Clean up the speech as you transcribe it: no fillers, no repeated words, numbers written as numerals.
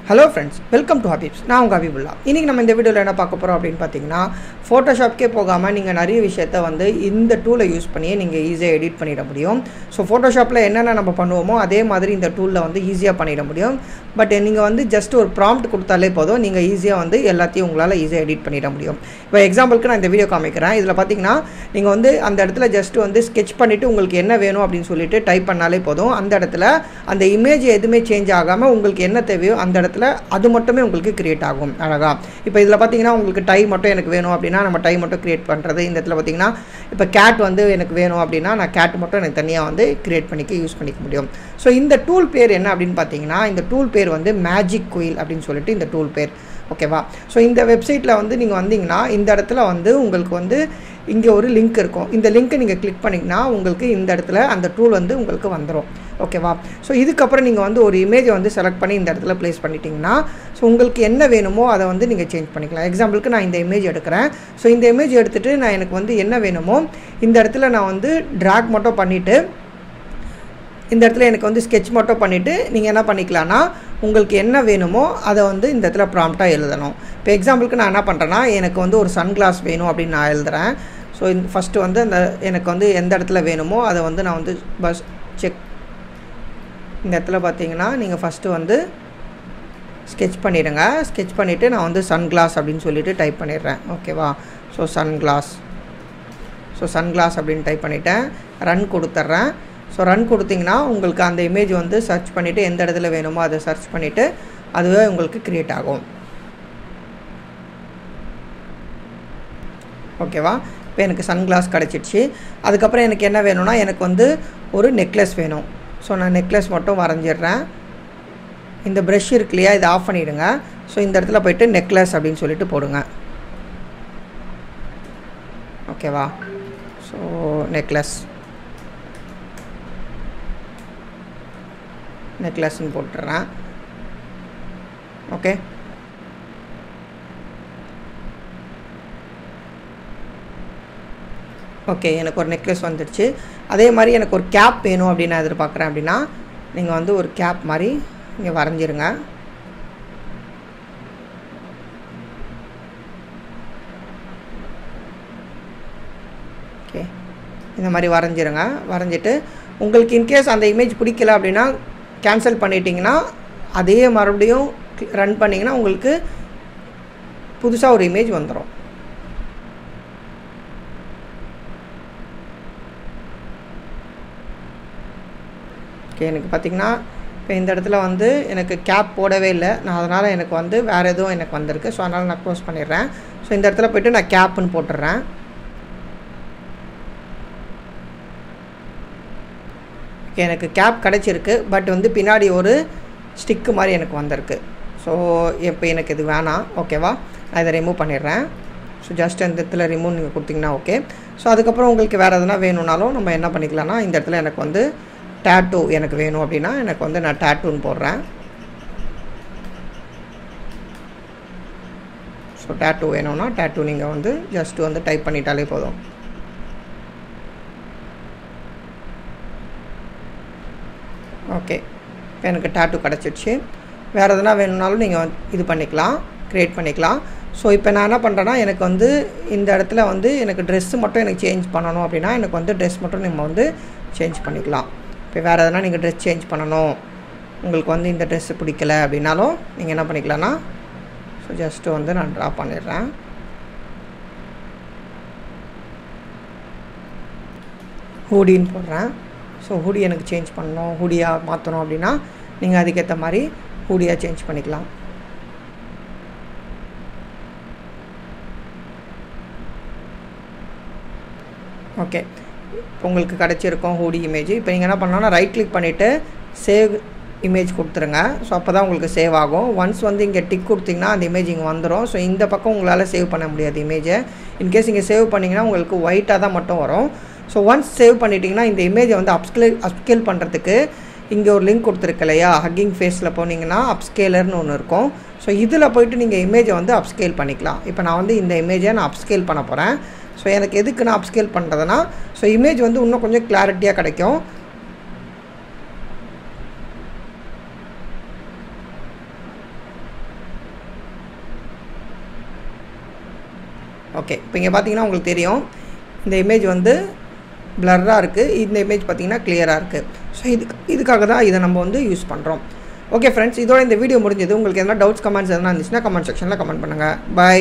Hello friends, welcome to Habibs. நான் உங்க ஹபீபுல்லா. இன்னைக்கு நம்ம இந்த வீடியோல என்ன பார்க்க போறோம் அப்படினு பாத்தீங்கன்னா Photoshopக்கே போகாம நீங்க நிறைய விஷயத்தை வந்து இந்த டூலை யூஸ் பண்ணி நீங்க ஈஸியா எடிட் பண்ணிட முடியும். சோ Photoshopல என்னென்ன நம்ம பண்ணுவோமோ அதே மாதிரி இந்த டூல்ல வந்து ஈஸியா பண்ணிட முடியும். பட் நீங்க வந்து just ஒரு prompt கொடுத்தாலே போதும் நீங்க ஈஸியா வந்து எல்லாத்தையும் உங்களால ஈஸியா எடிட் பண்ணிட முடியும். இப்போ எக்ஸாம்பிளுக்கு நான் இந்த வீடியோ காமிக்கிறேன். இதுல பாத்தீங்கன்னா நீங்க வந்து அந்த இடத்துல just வந்து sketch பண்ணிட்டு உங்களுக்கு என்ன வேணும் அப்படினு சொல்லிட்டு டைப் பண்ணாலே போதும். அந்த இடத்துல அந்த இமேஜ் எதுமே சேஞ்ச் ஆகாம உங்களுக்கு என்ன தேவையோ அந்த இடத்துல அது மட்டுமே உங்களுக்கு கிரியேட் ஆகும். அழகா இப்போ இதல பாத்தீங்கன்னா உங்களுக்கு டை மட்டும் எனக்கு வேணும் அப்படினா நம்ம டை மட்டும் கிரியேட் பண்றது. இந்த இடத்துல பாத்தீங்கன்னா இப்போ கேட் வந்து எனக்கு வேணும் அப்படினா நான் கேட் மட்டும் எனக்கு தனியா வந்து கிரியேட் பண்ணிக்க யூஸ் பண்ணிக்க முடியும். சோ இந்த டூல் பேர் என்ன அப்படினு பாத்தீங்கன்னா இந்த டூல் பேர் வந்து மேஜிக் குயில் அப்படினு சொல்லிட்டு இந்த டூல் பேர். ஓகேவா? சோ இந்த வெப்சைட்ல வந்து நீங்க வந்தீங்கன்னா இந்த இடத்துல வந்து உங்களுக்கு வந்து இங்க ஒரு லிங்க் இருக்கும். இந்த லிங்கை நீங்க கிளிக் பண்ணீங்கன்னா உங்களுக்கு இந்த இடத்துல அந்த டூல் வந்து உங்களுக்கு வந்துரும். ஓகேவா? சோ இதுக்கு அப்புறம் நீங்க வந்து ஒரு இமேஜை வந்து செலக்ட் பண்ணி இந்த இடத்துல ப்ளேஸ் பண்ணிட்டீங்கன்னா சோ உங்களுக்கு என்ன வேணுமோ அதை வந்து நீங்க சேஞ்ச் பண்ணிக்கலாம். எக்ஸாம்பிளுக்கு நான் இந்த இமேஜ் எடுக்கிறேன். சோ இந்த இமேஜ் எடுத்துட்டு நான் எனக்கு வந்து என்ன வேணுமோ இந்த இடத்துல நான் வந்து டிராக் மட்டும் பண்ணிட்டு இந்த இடத்துல எனக்கு வந்து sketch மட்டும் பண்ணிட்டு நீங்க என்ன பண்ணிக்கலாம்னா உங்களுக்கு என்ன வேணுமோ அதை வந்து இந்த இடத்துல ப்ராம்ப்டா எழுதணும். இப்போ எக்ஸாம்பிளுக்கு நான் என்ன பண்றேன்னா எனக்கு வந்து ஒரு சன்கிளாஸ் வேணும் அப்படி நான் எழுதுறேன். சோ ஃபர்ஸ்ட் வந்து அந்த எனக்கு வந்து எந்த இடத்துல வேணுமோ அதை வந்து நான் வந்து பஸ் செக் இந்த இடத்துல பாத்தீங்கன்னா நீங்க ஃபர்ஸ்ட் வந்து sketch பண்ணிடுங்க. sketch பண்ணிட்டு நான் வந்து சன்கிளாஸ் அப்படினு சொல்லிட்டு டைப் பண்ணிடுறேன். ஓகேவா? சோ சன்கிளாஸ் அப்படினு டைப் பண்ணிட்டேன். ரன் கொடுத்துறேன். சோ ரன் கொடுத்தீங்கன்னா உங்களுக்கு அந்த இமேஜ் வந்து சர்ச் பண்ணிட்டு எந்த இடத்துல வேணுமோ அதை சர்ச் பண்ணிட்டு அதுவே உங்களுக்கு கிரியேட் ஆகும். ஓகேவா? இப்போ எனக்கு சன்கிளாஸ் கிடைச்சிடுச்சு. அதுக்கு அப்புறம் எனக்கு என்ன வேணும்னா எனக்கு வந்து ஒரு நெக்லஸ் வேணும். சோ நான் நெக்லஸ் மட்டும் வரைஞ்சிடுறேன். இந்த பிரஷ் இருக்குலையா இதை ஆஃப் பண்ணிடுங்க. சோ இந்த இடத்துல போய்ட்டு நெக்லஸ் அப்படினு சொல்லிட்டு போடுங்க. ஓகேவா? சோ நெக்லஸ்னு போட்டுறேன். ஓகே ஓகே எனக்கு ஒரு நெக்லஸ் வந்துருச்சு. அதே மாதிரி எனக்கு ஒரு கேப் வேணும் அப்படி நான் எதிர்பார்க்குறேன் அப்படினா நீங்க வந்து ஒரு கேப் மாதிரி இங்க வரைஞ்சிருங்க. ஓகே இந்த மாதிரி வரைஞ்சிருங்க. வரைஞ்சிட்டு உங்களுக்கு இன் கேஸ் அந்த இமேஜ் பிடிக்கல அப்படினா கேன்சல் பண்ணிட்டீங்கன்னா அதே மறுபடியும் ரன் பண்ணீங்கன்னா உங்களுக்கு புதுசா ஒரு இமேஜ் வந்துரும். ஓகே எனக்கு பாத்தீங்கன்னா இப்போ இந்த இடத்துல வந்து எனக்கு கேப் போடவே இல்லை. நான் அதனால எனக்கு வந்து வேற எதுவும் எனக்கு வந்திருக்கு. சோ அதனால நான் க்ளோஸ் பண்ணிடுறேன். சோ இந்த இடத்துல போய்ட்டு நான் கேப்னு போட்டுறேன். எனக்கு கேப் கிடைச்சிருக்கு. பட் வந்து பின்னாடி ஒரு ஸ்டிக் மாதிரி எனக்கு வந்திருக்கு. சோ இப்போ எனக்கு இது வேணாம். ஓகேவா? நான் இதை ரிமூவ் பண்ணிடுறேன். ஸோ ஜஸ்ட் இந்த இடத்துல ரிமூவ் நீங்கள் கொடுத்தீங்கன்னா ஓகே. ஸோ அதுக்கப்புறம் உங்களுக்கு வேறு எதுனா வேணும்னாலும் நம்ம என்ன பண்ணிக்கலாம்னா இந்த இடத்துல எனக்கு வந்து டேட்டூ எனக்கு வேணும் அப்படின்னா எனக்கு வந்து நான் டேட்டூன்னு போடுறேன். ஸோ டேட்டூ வேணும்னா டேட்டூ நீங்கள் வந்து ஜஸ்ட் வந்து டைப் பண்ணிட்டாலே போதும். ஓகே இப்போ எனக்கு டேட்டூ கிடச்சிடுச்சு. வேறு எதுனா வேணும்னாலும் நீங்கள் இது பண்ணிக்கலாம், க்ரியேட் பண்ணிக்கலாம். ஸோ இப்போ நான் என்ன பண்ணுறேன்னா எனக்கு வந்து இந்த இடத்துல வந்து எனக்கு ட்ரெஸ்ஸு மட்டும் எனக்கு சேஞ்ச் பண்ணணும் அப்படின்னா எனக்கு வந்து ட்ரெஸ் மட்டும் நம்ம வந்து சேஞ்ச் பண்ணிக்கலாம். இப்போ வேறு எதுனா நீங்கள் ட்ரெஸ் சேஞ்ச் பண்ணணும் உங்களுக்கு வந்து இந்த ட்ரெஸ்ஸு பிடிக்கல அப்படின்னாலும் நீங்கள் என்ன பண்ணிக்கலாம்னா ஸோ ஜஸ்ட்டு வந்து நான் ட்ரா பண்ணிடுறேன். ஹூடின்னு போடுறேன். ஸோ ஹூடி எனக்கு சேஞ்ச் பண்ணணும், ஹூடியாக மாற்றணும் அப்படின்னா நீங்கள் அதுக்கேற்ற மாதிரி ஹூடியாக சேஞ்ச் பண்ணிக்கலாம். ஓகே உங்களுக்கு கிடச்சிருக்கும் ஹூடி இமேஜ். இப்போ நீங்கள் என்ன பண்ணணும்னா ரைட் கிளிக் பண்ணிவிட்டு சேவ் இமேஜ் கொடுத்துருங்க. ஸோ அப்போ தான் உங்களுக்கு சேவ் ஆகும். ஒன்ஸ் வந்து இங்கே டிக் கொடுத்தீங்கன்னா அந்த இமேஜ் இங்கே வந்துடும். ஸோ இந்த பக்கம் உங்களால் சேவ் பண்ண முடியாது இமேஜை. இன்கேஸ் இங்கே சேவ் பண்ணிங்கன்னா உங்களுக்கு ஒயிட்டாக தான் மட்டும் வரும். ஸோ ஒன்ஸ் சேவ் பண்ணிட்டீங்கன்னா இந்த இமேஜை வந்து அப்ஸ்கேல் பண்ணுறதுக்கு இங்கே ஒரு லிங்க் கொடுத்துருக்கு இல்லையா, ஹக்கிங் ஃபேஸில் போனீங்கன்னா அப்ஸ்கேலர்னு ஒன்று இருக்கும். ஸோ இதில் போய்ட்டு நீங்கள் இமேஜை வந்து அப்ஸ்கேல் பண்ணிக்கலாம். இப்போ நான் வந்து இந்த இமேஜை நான் அப்ஸ்கேல் பண்ண போகிறேன். ஸோ எனக்கு எதுக்கு நான் அப்ஸ்கேல் பண்ணுறதுனா ஸோ இமேஜ் வந்து இன்னும் கொஞ்சம் கிளாரிட்டியாக கிடைக்கும். ஓகே, இப்போ இங்கே பார்த்தீங்கன்னா உங்களுக்கு தெரியும் இந்த இமேஜ் வந்து பிளர்ராக இருக்குது, இந்த இமேஜ் பார்த்தீங்கன்னா கிளியராக இருக்குது. ஸோ இதுக்காக தான் இதை நம்ம வந்து யூஸ் பண்ணுறோம். ஓகே ஃப்ரெண்ட்ஸ், இதோட இந்த வீடியோ முடிஞ்சது. உங்களுக்கு எதனா டவுட்ஸ் கமெண்ட்ஸ் எதனா இருந்துச்சுன்னா கமெண்ட் செக்ஷனில் கமெண்ட் பண்ணுங்கள். பாய்.